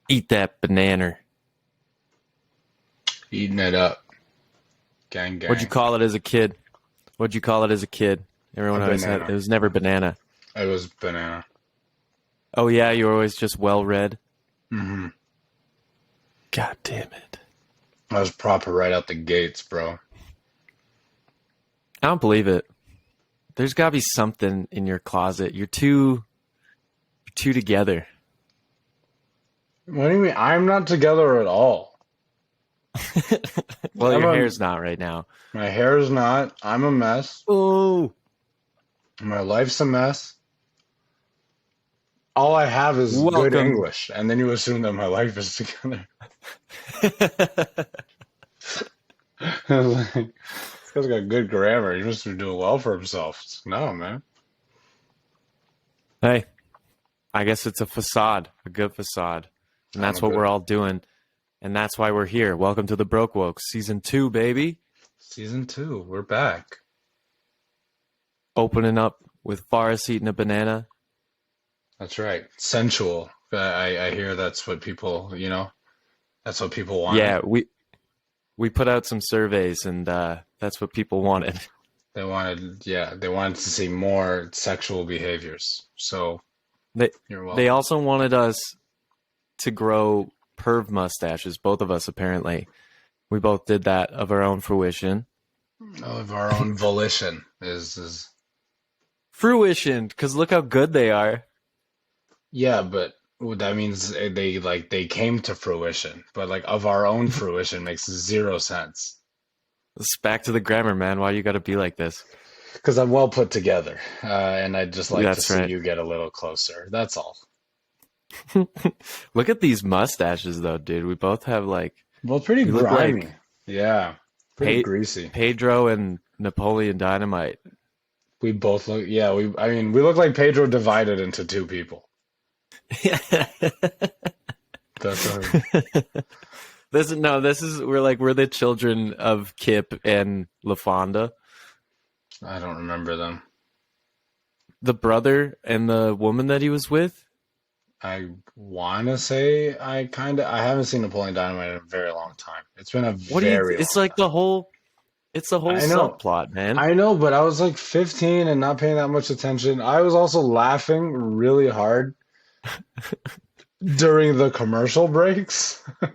Eat that banana. Eating it up. Gang, What'd you gang. call it as a kid? What'd you call it as a kid? A Everyone always had it banana. was never banana. It was banana. Oh yeah, you were always just well read. Hmm. God damn it. I was proper right out the gates, bro. I don't believe it. There's gotta be something in your closet. You're too together. What do you mean? I'm not together at all. Well, I'm your a, hair's not right now. my hair is not. I'm a mess. Oh. My life's a mess. All I have is good Welcome. English, and then you assume that my life is together. Like, this guy's got good grammar. He must be doing well for himself. No, man. Hey, I guess it's a facade, a good facade. And I'm a that's what good we're all doing. And that's why we're here. Welcome to the Broke Woke, season 2, baby. season 2. We're back. Opening up with Forrest eating a banana. That's right. Sensual. I hear that's what people, that's what people wanted. Yeah, we put out some surveys, and that's what people wanted. They wanted to see more sexual behaviors. So They you're they welcome. also wanted us to grow perv mustaches, both of us apparently. We both did that of our own fruition. Of our own volition is Fruition, because look how good they are. yeah, but that means they came to fruition. But like of our own fruition makes zero sense. It's back to the grammar, man. Why you got to be like this? Because I'm well put together, and I'd just like to That's see right. you get a little closer. That's all. Look at these mustaches, though, dude. We both have Well, pretty we look grimy. like Yeah, pretty greasy. Pedro and Napoleon Dynamite. We both look. Yeah, I mean, we look like Pedro divided into two people. That's We're the children of Kip and LaFonda, I don't remember them. the brother and the woman that he was with. I want to say I haven't seen Napoleon Dynamite in a very long time. It's been a What do you? very It's long like time. it's the whole I know. subplot, man. I know, but I was like 15 and not paying that much attention. I was also laughing really hard during the commercial breaks. I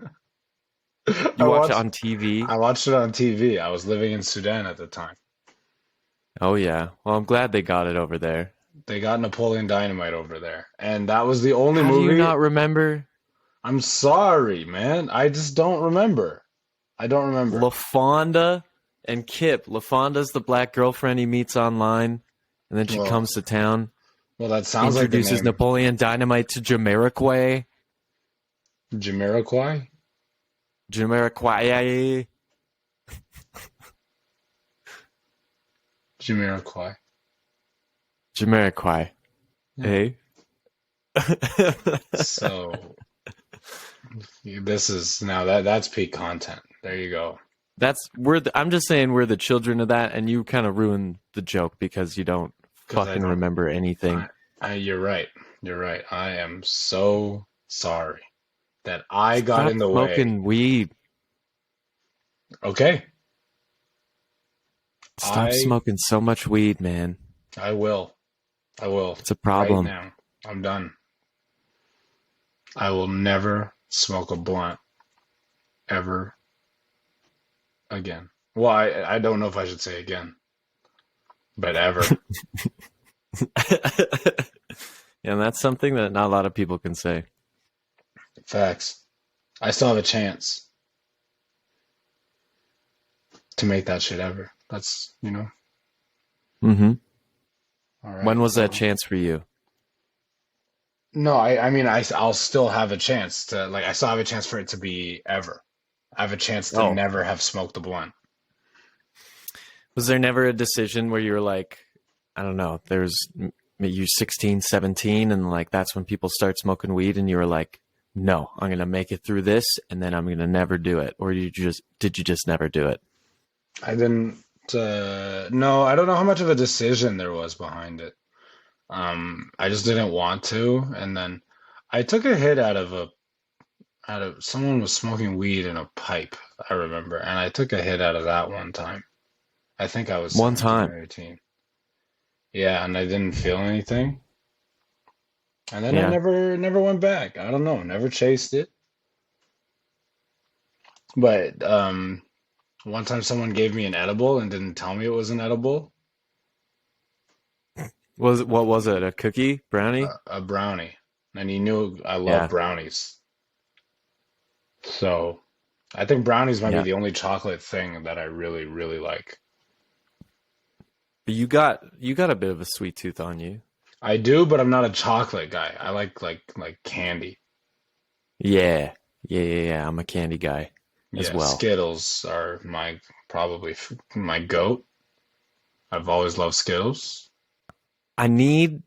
You watch it watched on TV. I watched it on TV. I was living in Sudan at the time. Oh yeah. Well, I'm glad they got it over there. They got Napoleon Dynamite over there, and that was the only How do you movie. not remember I'm sorry, man. I just don't remember. I don't remember. LaFonda and Kip? LaFonda's the black girlfriend he meets online, and then she Well, comes to town, well, that sounds like the introduces name Napoleon Dynamite to Jamiroquai. Jamiroquai. Jamiroquai. Jamiroquai. Jamiroquai. Yeah. Hey. So this is now that's peak content. There you go. I'm just saying we're the children of that, and you kind of ruined the joke because you don't Because I fucking don't. remember anything. You're right. You're right. I am so sorry that I got Stop in the way. smoking weed. Okay, Stop I smoking so much weed, man. I will. I will. It's a Right problem. now. I'm done. I will never smoke a blunt ever again. Well, I don't know if I should say again, but ever. And that's something that not a lot of people can say. Facts. I still have a chance to make that shit ever. That's, Mm-hmm. all right. When was that Well, chance for you? no, I mean, I'll still have a chance to, like, I still have a chance for it to be ever. I have a chance to Oh. never have smoked a blunt. Was there never a decision where you were like, I don't know, you're 16, 17, and like that's when people start smoking weed, and you were like, no, I'm going to make it through this, and then I'm going to never do it? Or did you just never do it? I didn't, no, I don't know how much of a decision there was behind it. I just didn't want to. And then I took a hit out of someone was smoking weed in a pipe, I remember, and I took a hit out of that one time. I think I was One 17 time. or 18. Yeah, and I didn't feel anything. And then I Yeah. never went back. I don't know, never chased it. But one time someone gave me an edible and didn't tell me it was an edible, What was it? A cookie? Brownie? a brownie. And he knew I love Yeah. brownies. So I think brownies might be Yeah. the only chocolate thing that I really, really like. But you got a bit of a sweet tooth on you. I do, but I'm not a chocolate guy. I like candy. Yeah. Yeah. I'm a candy guy as Yeah, well. Skittles are my probably my goat. I've always loved Skittles. I need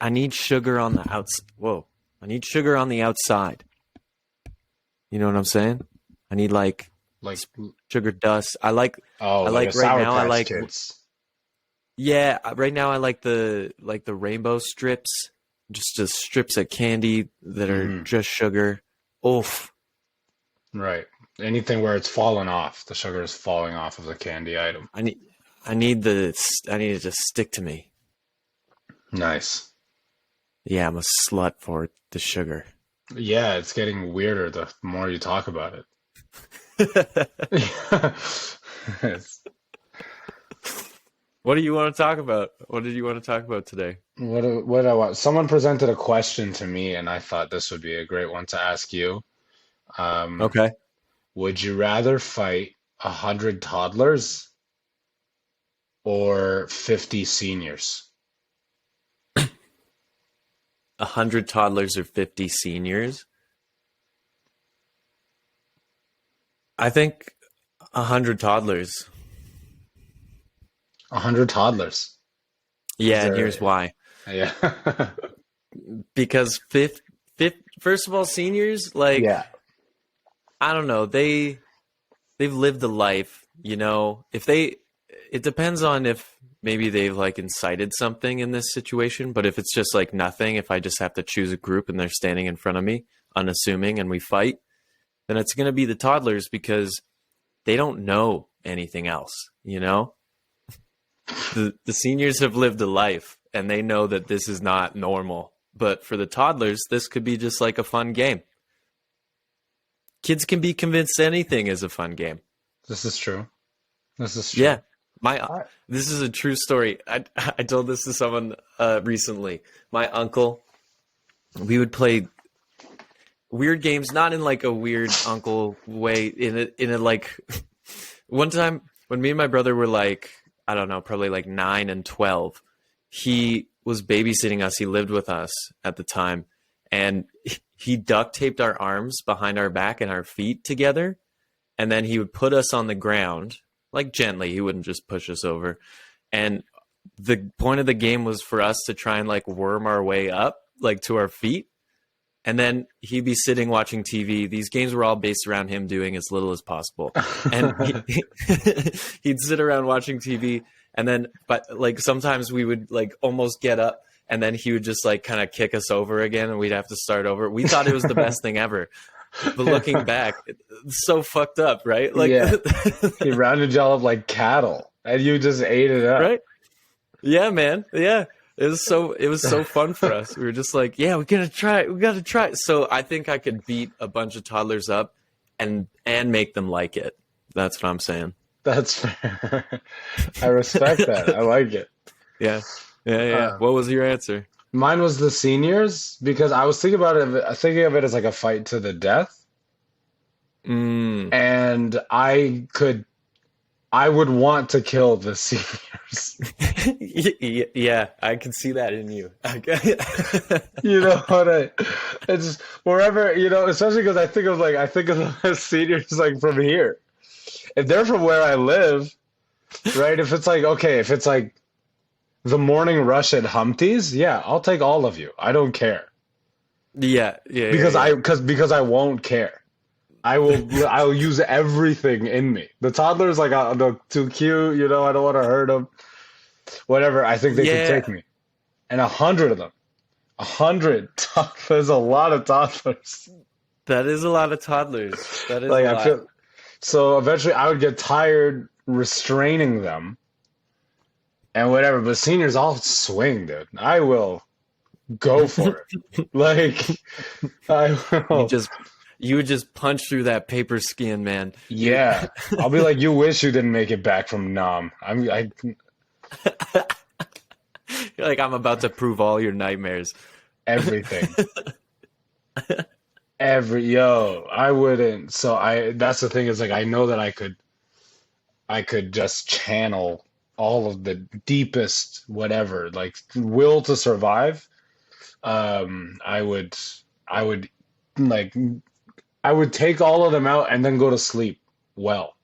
I need sugar on the outs. Whoa. I need sugar on the outside. You know what I'm saying? I need like Like sugar dust. oh, I like a like right Sour now I Patch like Kids. yeah, right now I like the rainbow strips, just the strips of candy that are Hmm. just sugar. Oof. Right. Anything where it's fallen off, the sugar is falling off of the candy item. I need I need it to stick to me. Nice. Yeah, I'm a slut for the sugar. Yeah, it's getting weirder the more you talk about it. It's- What do you want to talk about? What did you want to talk about today? what I want? Someone presented a question to me, and I thought this would be a great one to ask you. Um, Okay. would you rather fight 100 toddlers or 50 seniors? 100 toddlers or 50 seniors? I think 100 toddlers. 100 toddlers. Is Yeah, and here's there? why. Yeah. Because first of all, seniors, like, Yeah. I don't know, they've lived a life, you know. It depends on if maybe they've like incited something in this situation, but if it's just like nothing, if I just have to choose a group and they're standing in front of me, unassuming, and we fight, then it's going to be the toddlers because they don't know anything else, you know? The seniors have lived a life and they know that this is not normal. But for the toddlers, this could be just like a fun game. Kids can be convinced anything is a fun game. This is true. This is true. Yeah. My I, This is a true story. I told this to someone recently. My uncle, we would play weird games, not in like a weird uncle way, in a like one time when me and my brother were like, I don't know, probably like 9 and 12, he was babysitting us. He lived with us at the time, and he duct taped our arms behind our back and our feet together, and then he would put us on the ground, like gently. He wouldn't just push us over. And the point of the game was for us to try and like worm our way up, like to our feet. And then he'd be sitting watching TV. These games were all based around him doing as little as possible. And he'd sit around watching TV. And then, but like sometimes we would like almost get up and then he would just like kind of kick us over again and we'd have to start over. We thought it was the best thing ever. But looking back, it's so fucked up, right? Like, yeah. He rounded y'all up like cattle and you just ate it up. right? Yeah, man. Yeah. It was so fun for us. We were just like, yeah, we're gonna try it. We gotta try it. So I think I could beat a bunch of toddlers up and make them like it. That's what I'm saying. That's fair. I respect that. I like it. Yeah. Yeah. Uh, What was your answer? Mine was the seniors because I was thinking of it as like a fight to the death, Mm. and I would want to kill the seniors. Yeah, I can see that in you. You know what it's wherever, especially because I think of the seniors like from here. If they're from where I live, right? If it's like, okay, if it's like the morning rush at Humpty's, yeah, I'll take all of you. I don't care. Yeah. Because I won't care. I'll use everything in me. The toddlers, like, they're too cute, I don't want to hurt them. Whatever, I think they could take me. And 100 of them. 100. There's a lot of toddlers. That is a lot of toddlers. That is a Like I lot. feel so eventually I would get tired restraining them and whatever. But seniors, I'll swing, dude. I will go for it. Like I You will. just you would just punch through that paper skin, man. You Yeah, I'll be like, you wish you didn't make it back from Nam. I you're like I'm about to prove all your nightmares. everything. I wouldn't. So that's the thing is like I know that I could just channel all of the deepest whatever, like will to survive. I would like I would take all of them out and then go to sleep. Well,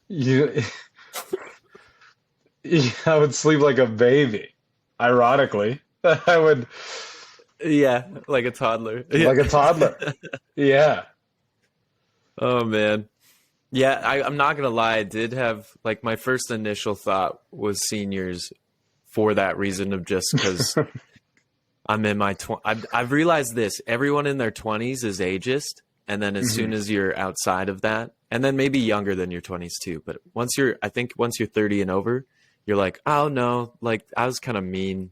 you, I would sleep like a baby. Ironically, I would Yeah, like a toddler. Yeah. like a toddler. Yeah. Oh man. Yeah, I'm not gonna lie. I did have like my first initial thought was seniors for that reason of just because I'm in my I've realized this. Everyone in their 20s is ageist, and then as soon Mhm. as you're outside of that, and then maybe younger than your 20s too. But I think once you're 30 and over, you're like, oh no, like I was kind of mean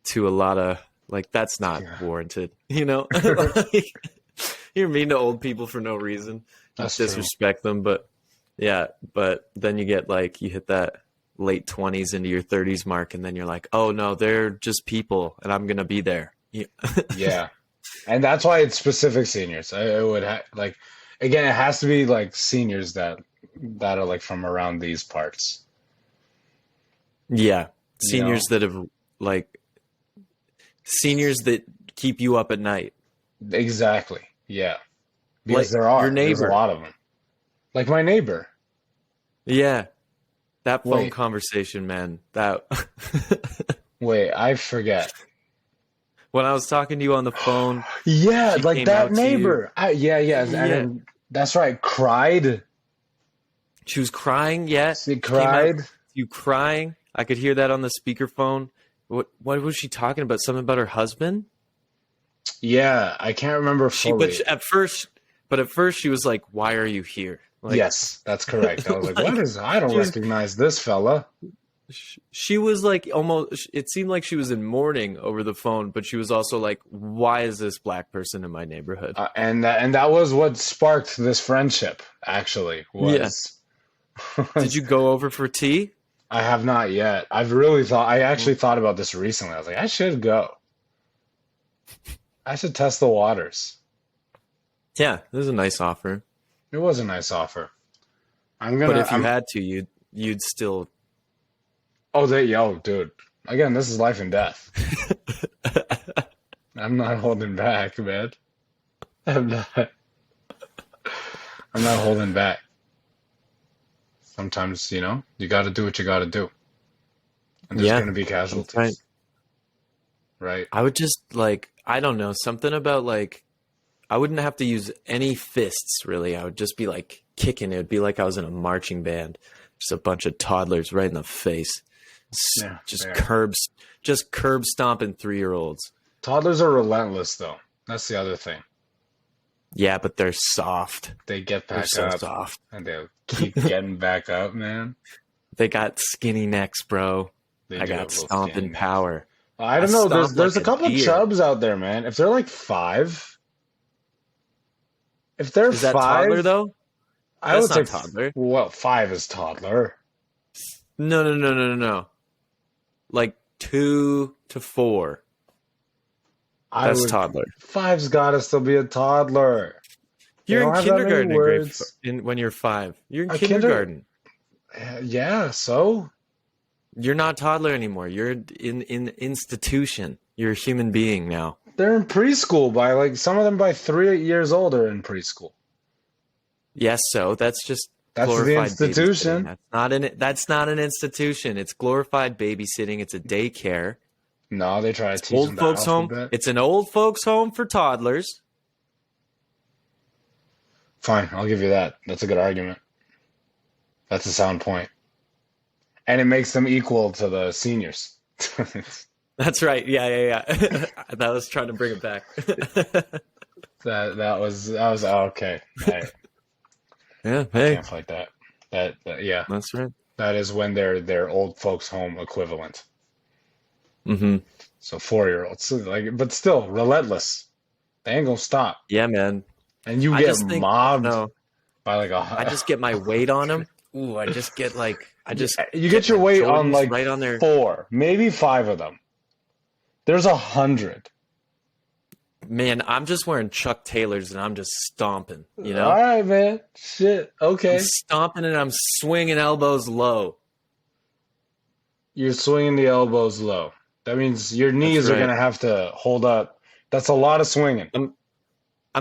to a lot of like that's not Yeah. warranted, you know? Like, you're mean to old people for no reason. That's true. Disrespect them, but yeah, but then you get like you hit that late 20s into your 30s mark and then you're like, "Oh no, they're just people and I'm going to be there." Yeah. Yeah. And that's why it's specific seniors. I would like again, it has to be like seniors that are like from around these parts. Yeah. You know? Seniors that have like seniors that keep you up at night. Exactly. Yeah. Like Because there your are. There's a neighbor. lot of them. Like my neighbor. Yeah. That phone Wait, conversation, man. That wait, I forget. when I was talking to you on the phone, Yeah, she like came that out to you. neighbor. Yeah, yeah. And Yeah. then that's right. Cried. She was crying, yeah. She She came out cried. to you crying. I could hear that on the speakerphone. What was she talking about? Something about her husband? Yeah, I can't remember She but fully. she- at first she was like, "Why are you here?" Like Yes, that's correct. I was like, what like is, I don't she was recognize this fella. she was like almost it seemed like she was in mourning over the phone, but she was also like, "Why is this black person in my neighborhood?" And that was what sparked this friendship, actually, Yeah. was, Did you go over for tea? I have not yet. I actually thought about this recently. I was like, I should go. I should test the waters. Yeah, this is a nice offer. It was a nice offer. But if you had to, you'd still Yo, dude. Again, this is life and death. I'm not holding back, man. I'm not, I'm not holding back. Sometimes, you got to do what you got to do. And there's Yeah, going to be that's right. casualties, right? I would just like I don't know, something about like I wouldn't have to use any fists really. I would just be like kicking. It would be like I was in a marching band. Just a bunch of toddlers right in the face. Yeah, Just they are. curb stomping 3-year-olds. Toddlers are relentless, though. That's the other thing. Yeah, but they're soft. They get They're back so up soft. and they'll keep getting back up, man. They got skinny necks, bro. They I do got have little stomping skinny necks. power. I I don't know. There's stomp there's like a a couple deer. chubs out there, man. If they're like 5, if they're Is that toddler 5, though? I That's would say, not toddler. well, 5 is toddler. No. Like 2 to 4. I That's would. toddler. 5's got to still be a toddler. They You're in don't have that many kindergarten words. when you're 5. You're in A kindergarten. Yeah, so You're not toddler anymore. You're in institution. You're a human being now. they're in preschool by like some of them by 3 years old are in preschool. Yes, so that's just That's the glorified institution. babysitting. That's not an institution. It's glorified babysitting. It's a daycare. No, they try to It's teach old them the folks home. alphabet. It's an old folks home for toddlers. Fine, I'll give you that. That's a good argument. That's a sound point. And it makes them equal to the seniors. That's right. Yeah, yeah, yeah. I was trying to bring it back. That was okay. Yeah, I hey, can't fight that. Yeah, that's right. that is when they're old folks home equivalent. Hmm. So 4-year-olds, so, like, but still relentless. They ain't gonna stop, Yeah, man. and you I get just think I don't mobbed know. by like I a. just get my weight on them. Ooh, I just get like I just You get get your my weight on Jordans like right on their four, maybe five of them. There's 100. man. I'm just wearing Chuck Taylors and I'm just stomping. You All know, right, man. Shit. I'm Okay. stomping and I'm swinging elbows low. You're swinging the elbows low. That means your That's knees are right. gonna have to hold up. That's a lot of swinging. I'm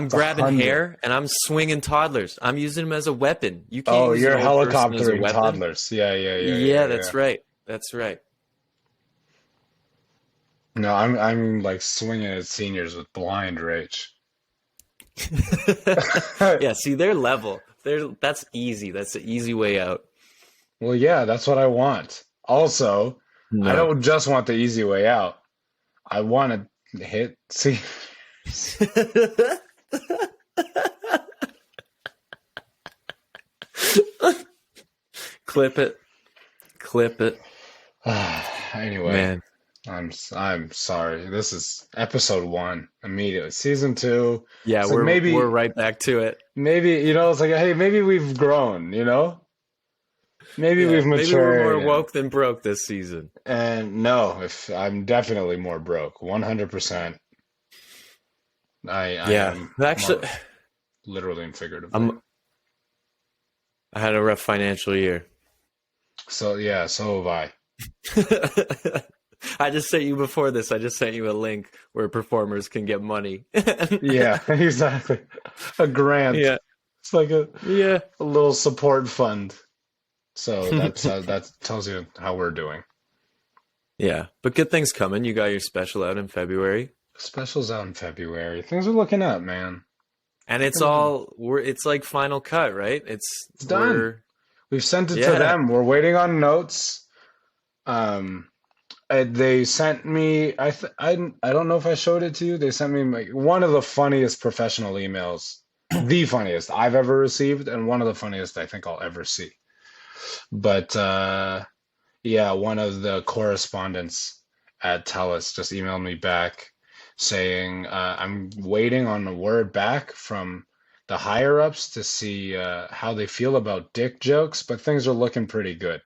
It's a grabbing hundred. hair and I'm swinging toddlers. I'm using them as a weapon. You can't Oh, use an you're old person as a helicoptering weapon. toddlers. Yeah, yeah, yeah, Yeah, yeah, yeah. that's right. That's right. No, I'm like swinging at seniors with blind rage. Yeah, see, they're level. That's easy. That's the easy way out. Well, yeah, that's what I want. Also, I No. don't just want the easy way out. I want to hit. See, Clip it. Clip it. anyway, Man. I'm sorry. This is episode 1 immediately. Season 2. Yeah, It's like we're right back to it. maybe it's like, hey, maybe we've grown. Maybe Yeah, we've maybe we're more matured. woke than broke this season. And no, if I'm definitely more broke, 100%. I Yeah. am more Actually, literally and figuratively. I'm I had a rough financial year. So yeah, so have I. I just sent you before this. I just sent you a link where performers can get money. Yeah, exactly. A grant. Yeah. It's like Yeah. a little support fund. So that tells you how we're doing. Yeah. But good things coming. You got your special out in February. Specials out in February. Things are looking up, man. And it's like final cut, right? It's done. We've sent it to Yeah. them. We're waiting on notes. They sent me. I don't know if I showed it to you. They sent me like one of the funniest professional emails, the funniest I've ever received, and one of the funniest I think I'll ever see. But yeah, one of the correspondents at TELUS just emailed me back saying I'm waiting on a word back from the higher ups to see how they feel about dick jokes, but things are looking pretty good.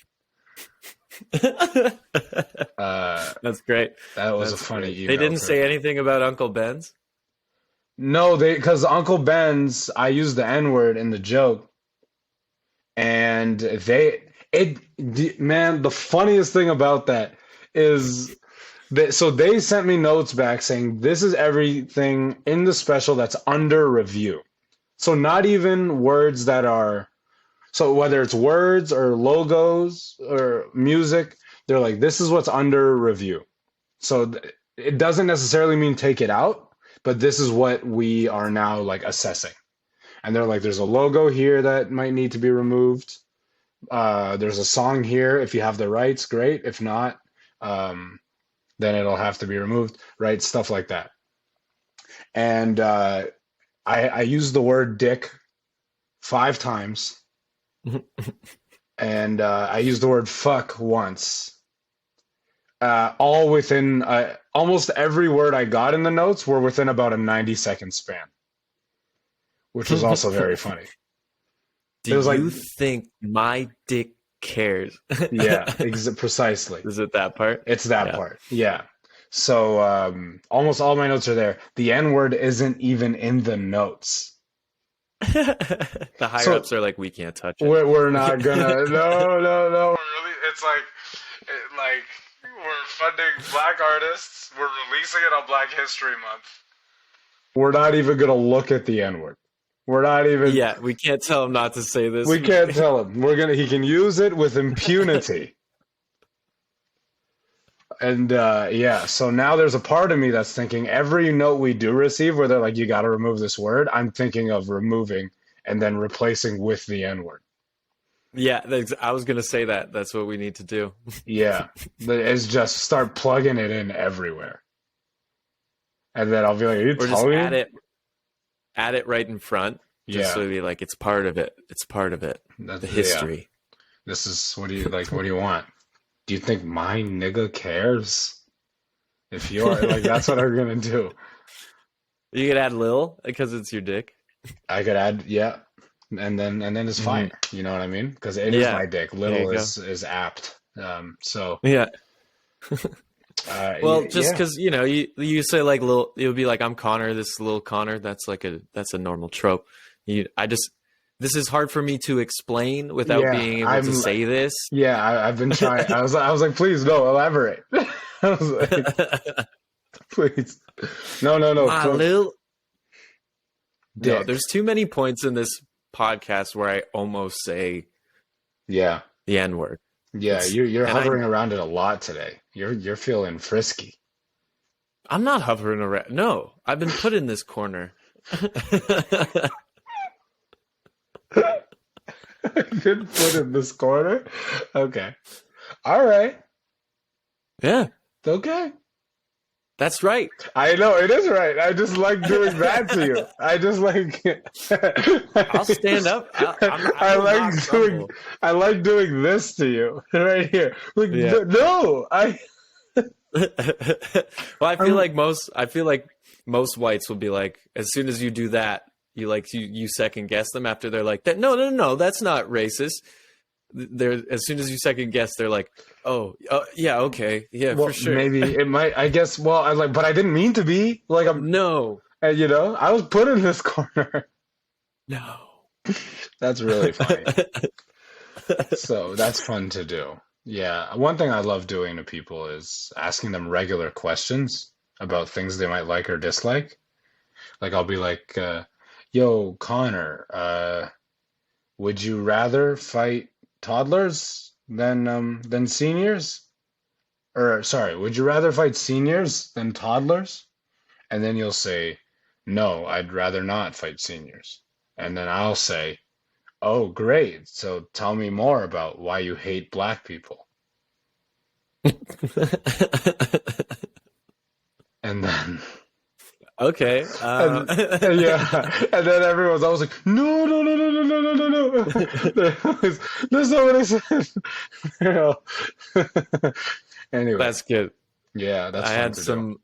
That's great. That was That's a funny great. email. They didn't say anything about Uncle Ben's? No, because Uncle Ben's, I used the N-word in the joke, and man, the funniest thing about that is that, so they sent me notes back saying this is everything in the special that's under review. So not even words that are, so whether it's words or logos or music, they're like, this is what's under review. So it doesn't necessarily mean take it out, but this is what we are now like assessing. And they're like, there's a logo here that might need to be removed. There's a song here. If you have the rights, great. If not, then it'll have to be removed, right? Stuff like that. And I used the word dick 5 times. And I used the word fuck once. All within almost every word I got in the notes were within about a 90-second span, which was also very funny. Do It was like, you think my dick cares? yeah, precisely. Is it that part? It's that Yeah. part. Yeah. So almost all my notes are there. The N word isn't even in the notes. The higher ups are like, we can't touch it. We're not gonna. No. Really, it's like we're funding black artists. We're releasing it on Black History Month. We're not even gonna look at the N word. We're not even. Yeah, we can't tell him not to say this. We can't tell him. He can use it with impunity. And yeah, so now there's a part of me that's thinking every note we do receive where they're like, you got to remove this word, I'm thinking of removing and then replacing with the N word. Yeah, I was gonna say that. That's what we need to do. Yeah, it's just start plugging it in everywhere, and then I'll be like, "Are you Or just telling me?" add it right in front, just Yeah, so you like it's part of it. It's part of it. that's The yeah. history. This is what do you like? What do you want? Do you think my nigga cares? If you are like, that's what I'm gonna do. You could add Lil because it's your dick. I could add, yeah, and then it's Hmm. fine. You know what I mean? Because it is Yeah, my dick. there you Little go. is apt. So Yeah. Well, just yeah, because you say like little, you'll be like I'm Connor. This is little Connor. That's a normal trope. I just this is hard for me to explain without yeah. being able to say this. Yeah. I've been trying. I was like, please, no, elaborate. I was like, please, no, no, no, My little no, dick. there's too many points in this podcast where I almost say Yeah, the N word. yeah. It's You're and I hovering around it a lot today. You're feeling frisky. I'm not hovering around. No, I've been put in this corner. Good foot in this corner. Okay. All right. Yeah, Okay. that's right. I know it is right. I just like doing that to you. I just like. I'll stand up. I I will not like doing. crumble. I like doing this to you right here. Like Yeah. no, I. Well, I'm, I feel like most whites will be like, as soon as you do that, you second guess them after they're like that. No, no, no, that's not racist. They're as soon as you second guess, they're like, oh, yeah, okay, yeah, well, for sure. maybe it might. I guess. Well, I like, but I didn't mean to be. Like No, I was put in this corner. no. That's really funny. So that's fun to do. Yeah, one thing I love doing to people is asking them regular questions about things they might like or dislike. Like I'll be like, "Yo, Connor, would you rather fight toddlers than seniors? Or sorry, would you rather fight seniors than toddlers?" And then you'll say, "No, I'd rather not fight seniors." And then I'll say, "Oh, great. So tell me more about why you hate black people." And then, Okay. and yeah, and then everyone's always like, "No, no, no, no, no, no, no, no, no." That's not what I said. You know. Anyway, That's good. yeah, that's I fun had to do. some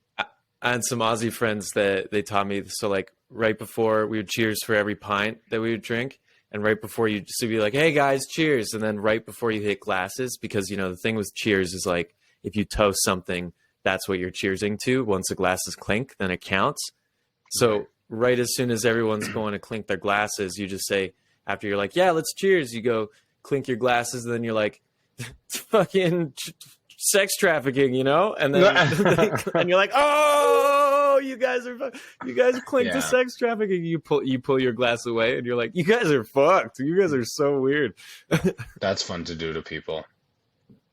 I had some Aussie friends that they taught me. So like right before we would cheers for every pint that we would drink, and right before you just be like, "Hey guys, cheers!" And then right before you hit glasses, because the thing with cheers is like if you toast something, that's what you're cheersing to. Once the glasses clink, then it counts. Right. So right as soon as everyone's going to clink their glasses, you just say after you're like, "Yeah, let's cheers." You go clink your glasses, and then you're like, "It's fucking sex trafficking," and then and you're like, "Oh, you guys clink to Yeah, sex trafficking." You pull your glass away, and you're like, "You guys are fucked. You guys are so weird." that's fun to do to people.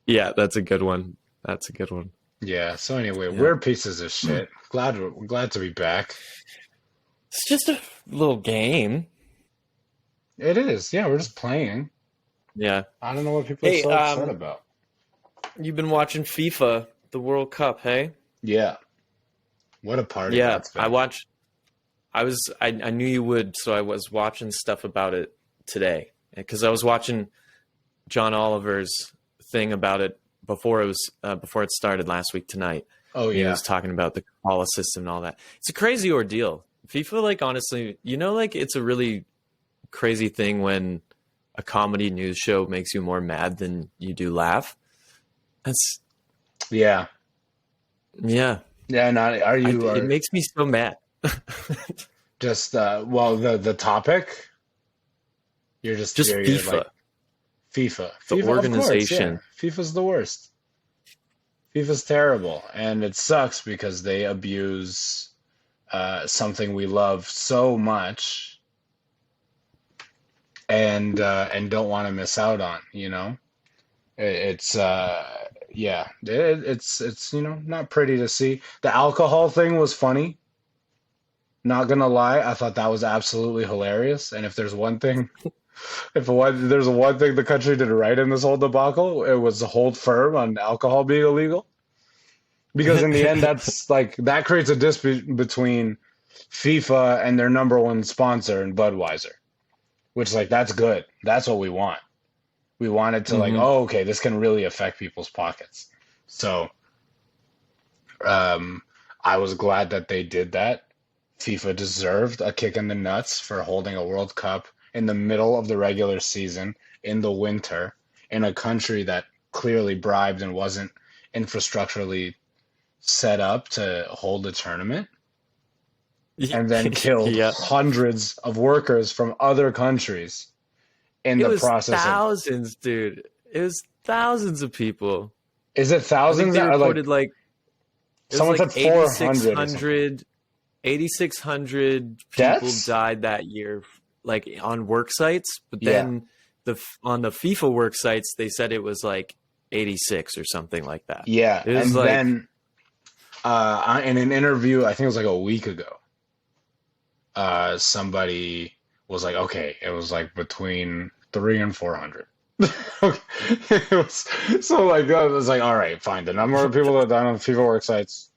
Yeah, that's a good one. That's a good one. Yeah. So anyway, Yeah, we're pieces of shit. Glad to be back. it's just a little game. It is. Yeah, we're just playing. Yeah. I don't know what people are Hey, so upset about. you've been watching FIFA, the World Cup, hey? Yeah. What a party Yeah, that's I been. watched. I knew you would, so I was watching stuff about it today because I was watching John Oliver's thing about it before it started last week tonight. Oh And he yeah. was talking about the call system and all that. It's a crazy ordeal. FIFA, like honestly, like it's a really crazy thing when a comedy news show makes you more mad than you do laugh. That's Yeah. yeah. Yeah, and are you It are makes me so mad. just well the topic you're just Just you're FIFA, like FIFA. the FIFA, of course, yeah. organization. FIFA's the worst. FIFA's terrible, and it sucks because they abuse something we love so much and don't want to miss out on, It's yeah, it's not pretty to see. The alcohol thing was funny. Not gonna lie, I thought that was absolutely hilarious. And if there's one thing There's one thing the country did right in this whole debacle, it was to hold firm on alcohol being illegal. Because in the end, that's like that creates a dispute between FIFA and their number one sponsor in Budweiser, which like that's good. That's what we want. We want it to like, oh, okay, this can really affect people's pockets. So, I was glad that they did that. FIFA deserved a kick in the nuts for holding a World Cup in the middle of the regular season in the winter in a country that clearly bribed and wasn't infrastructurally set up to hold the tournament, and then killed hundreds of workers from other countries in the process. Thousands, dude. It was thousands of people. Is it thousands? They reported someone said 400. 8,600 people Deaths? died that year, like on work sites. But then on the FIFA work sites, they said it was like 86 or something like that. Yeah, it was and like, then in an interview, I think it was like a week ago, somebody was like, okay, it was like between 300 and 400. It was, so like I was like, all right, fine. The number of people that died on FIFA work sites,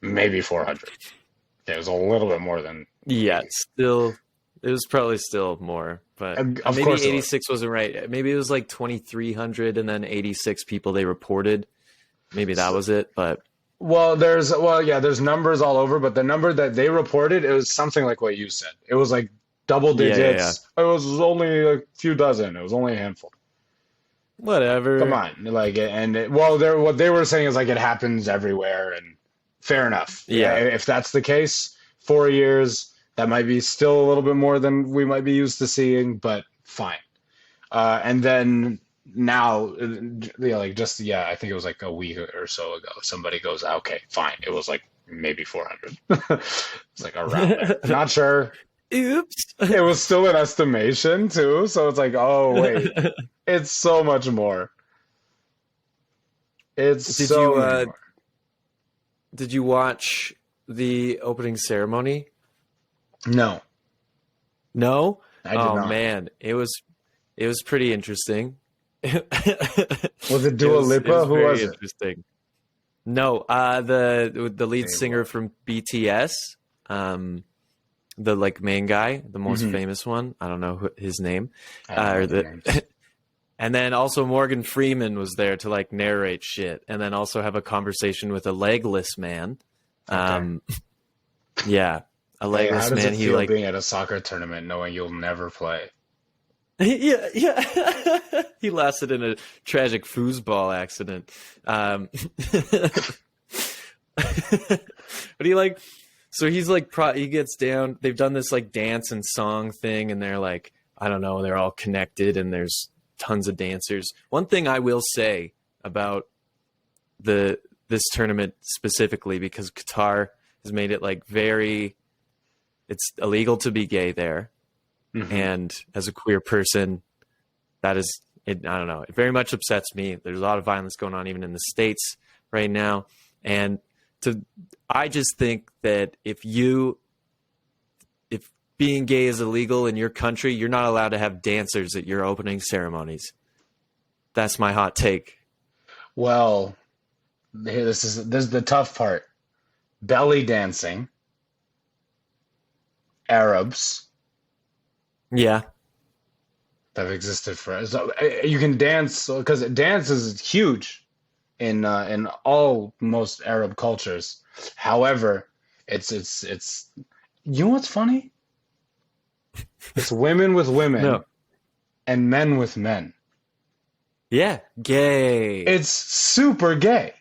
maybe 400. Okay, it was a little bit more than. Yeah, still, it was probably still more, but of maybe course 86 wasn't right. Maybe it was like 2,300 and then 86 people they reported. Maybe that was it, but. There's numbers all over, but the number that they reported, it was something like what you said. It was like double digits. Yeah. It was only a few dozen. It was only a handful. Whatever. Come on, what they were saying is like it happens everywhere, and fair enough. Yeah. If that's the case, 4 years, that might be still a little bit more than we might be used to seeing, but fine. And then now, I think it was like a week or so ago, somebody goes, okay, fine. It was like maybe 400. It's like around there. Not sure. Oops. It was still an estimation too. So it's like, oh, wait, it's so much more. Much more. Did you watch the opening ceremony? No. No? I did not. Man, it was pretty interesting. Was it Dua Lipa? Who was it? Interesting. No, the lead singer from BTS, the like main guy, the most famous one. I don't know his name. And then also Morgan Freeman was there to like narrate shit, and then also have a conversation with a legless man. Okay. Yeah, a legless how does man. It he feel like being at a soccer tournament knowing you'll never play. Yeah. He lasted in a tragic foosball accident. But he gets down. They've done this like dance and song thing, and they're like, I don't know, they're all connected, and there's tons of dancers. One thing I will say about this tournament specifically, because Qatar has made it like it's illegal to be gay there. And as a queer person, that is, I don't know, it very much upsets me. There's a lot of violence going on even in the States right now. And I just think that if being gay is illegal in your country, you're not allowed to have dancers at your opening ceremonies. That's my hot take. Well, this is the tough part. Belly dancing, Arabs. Yeah. That have existed for so you can dance because dance is huge in most Arab cultures. However, it's you know what's funny? It's women with women and men with men. Yeah, gay. It's super gay.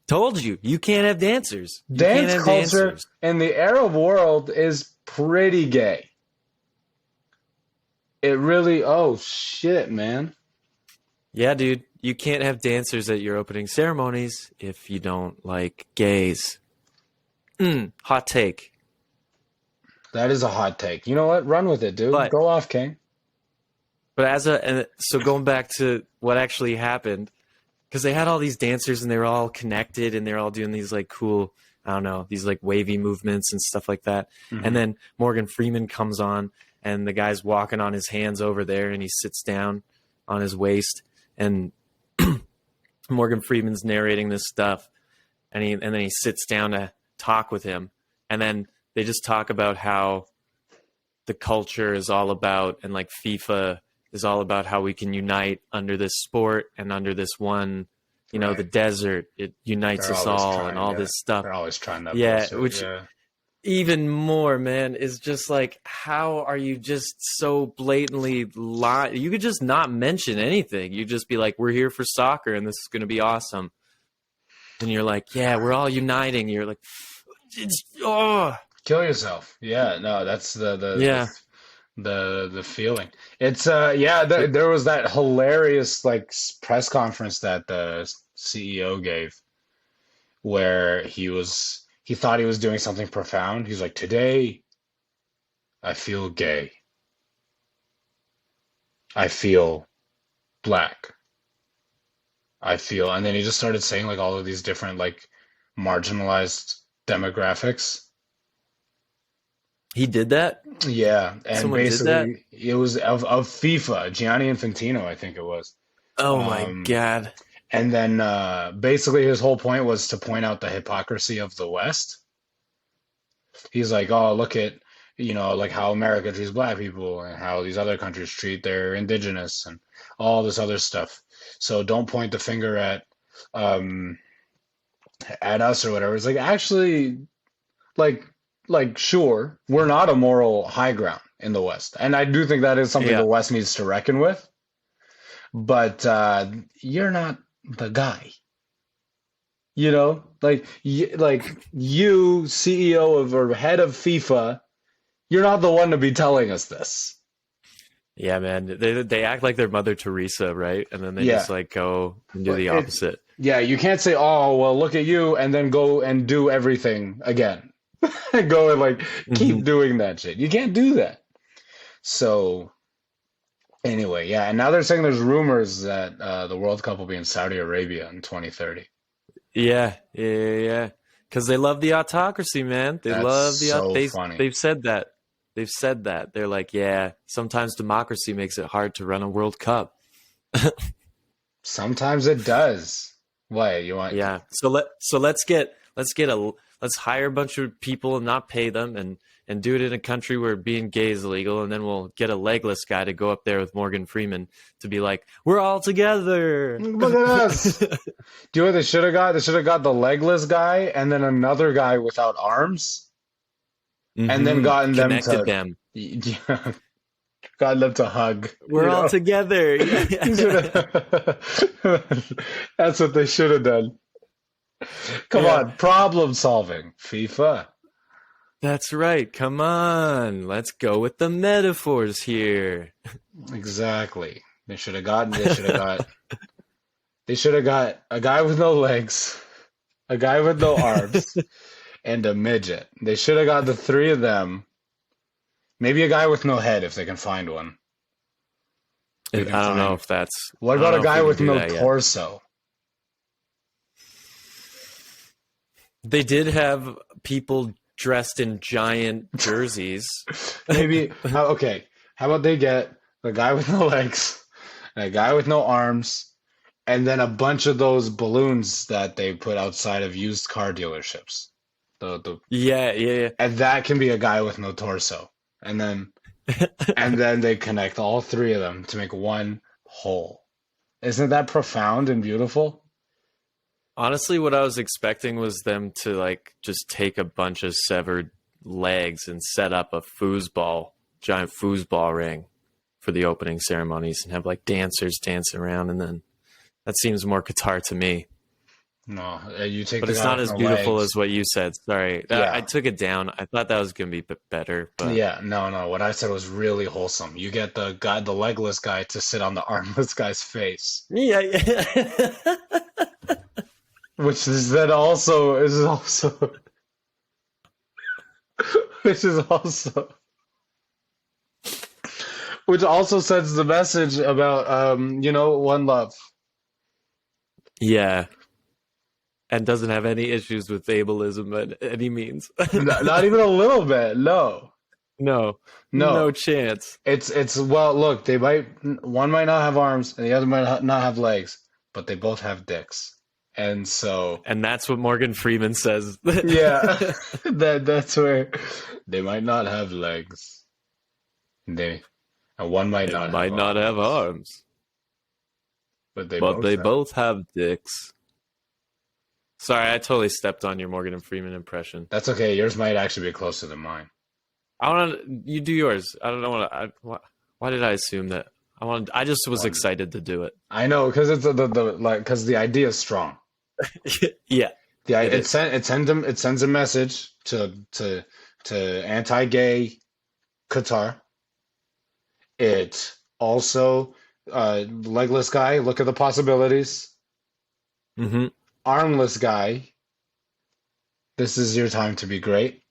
Told you can't have dancers. Dance culture in the Arab world is pretty gay. It really, oh shit, man. Yeah, dude, you can't have dancers at your opening ceremonies if you don't like gays. Hot take. That is a hot take. You know what? Run with it, dude. Go off, King. But so going back to what actually happened, because they had all these dancers and they were all connected and they're all doing these like cool, I don't know, these like wavy movements and stuff like that. And then Morgan Freeman comes on and the guy's walking on his hands over there, and he sits down on his waist, and Morgan Freeman's narrating this stuff, and then he sits down to talk with him, and then they just talk about how the culture is all about, and like FIFA is all about how we can unite under this sport and under this one, you know, the desert. It unites us all and all this stuff. They're always trying to. Which even more, man, is just like, how are you just so blatantly lying? You could just not mention anything. You just be like, we're here for soccer and this is going to be awesome. And you're like, yeah, we're all uniting. You're like, kill yourself. Yeah, no, that's the feeling. It's there was that hilarious like press conference that the CEO gave where he thought he was doing something profound. He's like, today I feel gay. I feel black. And then he just started saying like all of these different like marginalized demographics. He did that? Yeah. And Someone basically it was of FIFA, Gianni Infantino, I think it was. Oh my God. And then basically his whole point was to point out the hypocrisy of the West. He's like, oh, look at, you know, like how America treats black people and how these other countries treat their indigenous and all this other stuff. So don't point the finger at us or whatever. It's like, actually, like sure, we're not a moral high ground in the West. And I do think that is something the West needs to reckon with. But you're not the guy. You know, like you, CEO of or head of FIFA, you're not the one to be telling us this. Yeah, man. They act like they're Mother Teresa, right? And then they just like go and do the opposite. You can't say, oh, well, look at you, and then go and do everything again. Go and like keep doing that shit. You can't do that. So anyway, yeah. And now they're saying there's rumors that the World Cup will be in Saudi Arabia in 2030. Yeah. Because they love the autocracy, man. They love the funny. They've said that. They're like, yeah, sometimes democracy makes it hard to run a World Cup. Sometimes it does. What you want? Yeah. So let's hire a bunch of people and not pay them and do it in a country where being gay is illegal, and then we'll get a legless guy to go up there with Morgan Freeman to be like, we're all together. Look at us. Do you know what they should have got? They should have got the legless guy and then another guy without arms. And then gotten Connected them to yeah, gotten them to hug. We're all together. That's what they should have done. Come on, problem solving, FIFA. That's right. Come on, let's go with the metaphors here. Exactly. They should have got a guy with no legs, a guy with no arms. And a midget. They should have got the three of them. Maybe a guy with no head if they can find one. I don't know if that's... What about a guy with no torso? They did have people dressed in giant jerseys. Maybe... Okay. How about they get a guy with no legs, and a guy with no arms, and then a bunch of those balloons that they put outside of used car dealerships. Yeah. And that can be a guy with no torso. And then they connect all three of them to make one whole. Isn't that profound and beautiful? Honestly, what I was expecting was them to like just take a bunch of severed legs and set up a giant foosball ring for the opening ceremonies and have like dancers dancing around, and then that seems more Qatar to me. No, you take. But the it's guy not with as no beautiful legs. as what you said. Sorry, I took it down. I thought that was gonna be better. But Yeah, no. What I said was really wholesome. You get the legless guy, to sit on the armless guy's face. Yeah. Which is also, which also sends the message about one love. Yeah. And doesn't have any issues with ableism by any means. Not even a little bit, no. No, No, no chance. it's well, look, one might not have arms and the other might not have legs, but they both have dicks. And so, And that's what Morgan Freeman says. yeah, that's where they might not have legs. They and one might They not have might not have arms, arms, but they but both they have. both have dicks. Sorry, I totally stepped on your Morgan Freeman impression. That's okay. Yours might actually be closer than mine. I want to. You do yours. I don't know why did I assume that? I just was One. excited to do it. I know because it's because the idea is strong. Yeah. It sends a message to anti-gay Qatar. It also legless guy. Look at the possibilities. Mm-hmm. Armless guy. This is your time to be great.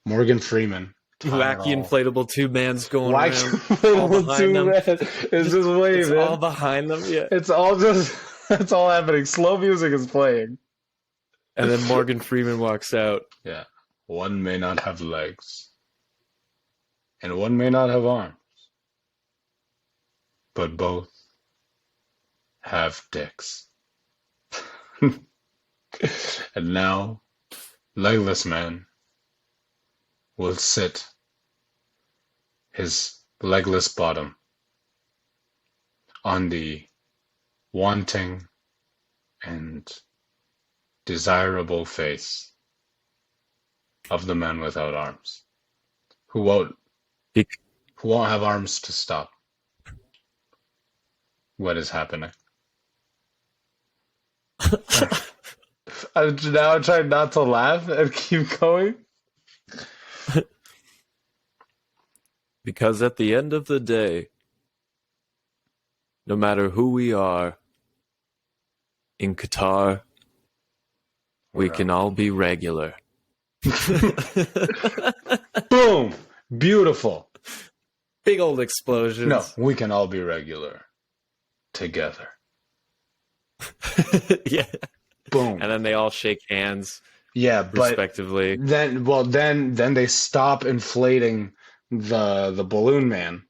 Morgan Freeman. Wacky inflatable tube man's going Why around. All behind them. It's just waving. It's all behind them. Yeah. It's all happening. Slow music is playing. And then Morgan Freeman walks out. Yeah. One may not have legs. And one may not have arms. But both have dicks. And now, legless man will sit his legless bottom on the wanting and desirable face of the man without arms, who won't have arms to stop what is happening. I'm now trying not to laugh and keep going. Because at the end of the day, no matter who we are in Qatar, we can all be regular. Boom! Beautiful. Big old explosions. No, we can all be regular together. Yeah. Boom. And then they all shake hands. Yeah, but respectively. Then they stop inflating the balloon man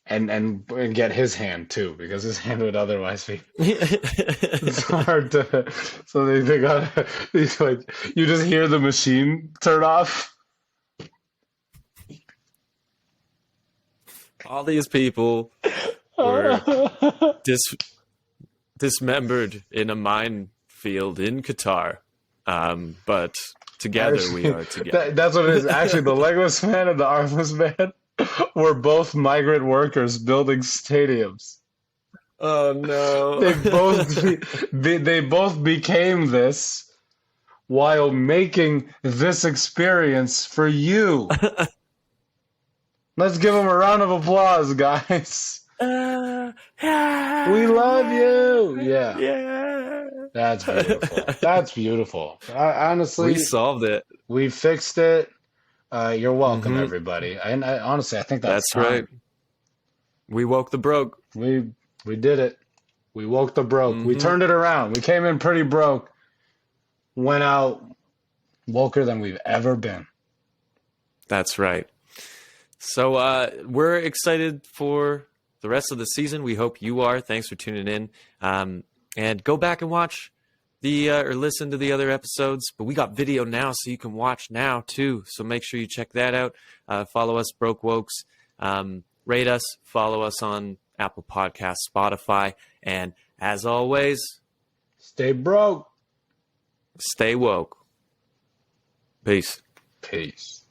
and get his hand too, because his hand would otherwise be it's hard to. So they got these, like, you just hear the machine turn off. All these people were dismembered in a minefield in Qatar. But together we are together. That's what it is. Actually, the legless man and the armless man were both migrant workers building stadiums. Oh no! They both became this while making this experience for you. Let's give them a round of applause, guys. We love you. Yeah. That's beautiful. That's beautiful. Honestly, we solved it. We fixed it. You're welcome, everybody. And honestly, I think that's right. We woke the broke. We did it. We woke the broke. We turned it around. We came in pretty broke. Went out woker than we've ever been. That's right. So we're excited for the rest of the season. We hope you are. Thanks for tuning in. And go back and watch or listen to the other episodes. But we got video now, so you can watch now too. So make sure you check that out. Follow us, Broke Wokes. Rate us. Follow us on Apple Podcasts, Spotify. And as always, stay broke. Stay woke. Peace. Peace.